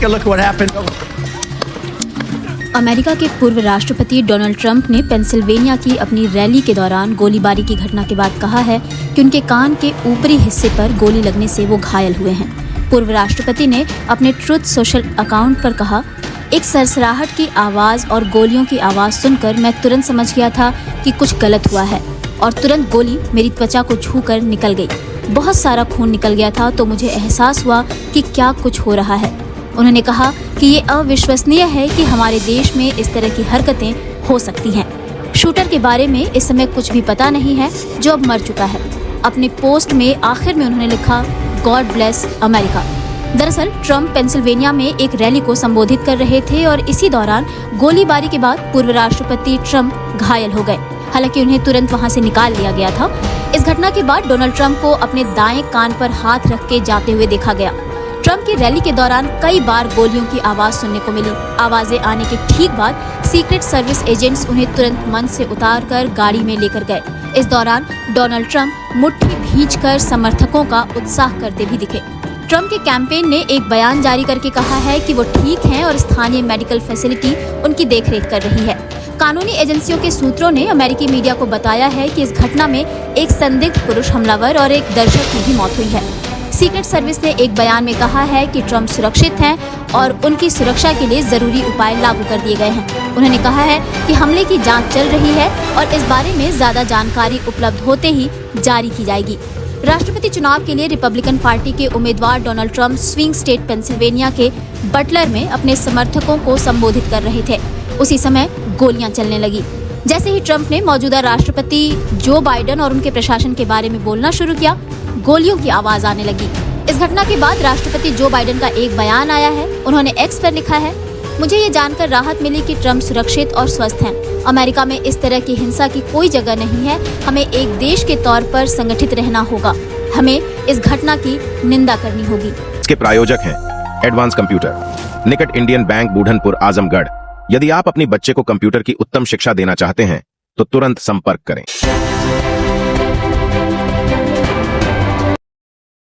take a look what happened. America के पूर्व राष्ट्रपति डोनाल्ड ट्रंप ने पेंसिल्वेनिया की अपनी रैली के दौरान गोलीबारी की घटना के बाद कहा है कि उनके कान के ऊपरी हिस्से पर गोली लगने से वो घायल हुए हैं। पूर्व राष्ट्रपति ने अपने ट्रुथ सोशल अकाउंट पर कहा, एक सरसराहट की आवाज़ और गोलियों की आवाज़ सुनकर मैं तुरंत समझ गया था कि कुछ गलत हुआ है और तुरंत गोली मेरी त्वचा को छूकर निकल गई। बहुत सारा खून निकल गया था तो मुझे एहसास हुआ कि क्या कुछ हो रहा है। उन्होंने कहा कि ये अविश्वसनीय है कि हमारे देश में इस तरह की हरकतें हो सकती हैं। शूटर के बारे में इस समय कुछ भी पता नहीं है, जो अब मर चुका है। अपने पोस्ट में आखिर में उन्होंने लिखा, गॉड ब्लेस अमेरिका। दरअसल ट्रंप पेंसिल्वेनिया में एक रैली को संबोधित कर रहे थे और इसी दौरान गोलीबारी के बाद पूर्व राष्ट्रपति ट्रंप घायल हो गए। हालांकि उन्हें तुरंत वहां से निकाल लिया गया था। इस घटना के बाद डोनाल्ड ट्रंप को अपने दाएं कान पर हाथ रख के जाते हुए देखा गया। ट्रंप की रैली के दौरान कई बार गोलियों की आवाज सुनने को मिली। आवाजें आने के ठीक बाद सीक्रेट सर्विस एजेंट्स उन्हें तुरंत मंच से उतारकर गाड़ी में लेकर गए। इस दौरान डोनाल्ड ट्रंप मुट्ठी भींचकर समर्थकों का उत्साह करते भी दिखे। ट्रंप के कैंपेन ने एक बयान जारी करके कहा है कि वो ठीक हैं और स्थानीय मेडिकल फैसिलिटी उनकी देखरेख कर रही है। कानूनी एजेंसियों के सूत्रों ने अमेरिकी मीडिया को बताया है कि इस घटना में एक संदिग्ध पुरुष हमलावर और एक दर्शक की भी मौत हुई है। सीक्रेट सर्विस ने एक बयान में कहा है कि ट्रंप सुरक्षित हैं और उनकी सुरक्षा के लिए जरूरी उपाय लागू कर दिए गए हैं। उन्होंने कहा है कि हमले की जांच चल रही है और इस बारे में ज्यादा जानकारी उपलब्ध होते ही जारी की जाएगी। राष्ट्रपति चुनाव के लिए रिपब्लिकन पार्टी के उम्मीदवार Donald Trump swing state Pennsylvania के बटलर में अपने समर्थकों को संबोधित कर रहे थे। उसी समय गोलियां चलने लगी। जैसे ही ट्रंप ने मौजूदा राष्ट्रपति जो बाइडेन और उनके प्रशासन के बारे में बोलना शुरू किया, गोलियों की आवाज आने लगी। इस घटना के बाद राष्ट्रपति जो बाइडेन का एक बयान आया है। उन्होंने एक्स पर लिखा है, मुझे ये जानकर राहत मिली कि ट्रंप सुरक्षित और स्वस्थ हैं। अमेरिका में इस तरह की हिंसा की कोई जगह नहीं है। हमें एक देश के तौर पर संगठित रहना होगा। हमें इस घटना की निंदा करनी होगी। इसके प्रायोजक हैं एडवांस कंप्यूटर, निकट इंडियन बैंक, बूढ़नपुर, आजमगढ़। यदि आप अपनी बच्चे को कंप्यूटर की उत्तम शिक्षा देना चाहते हैं तो तुरंत संपर्क करें।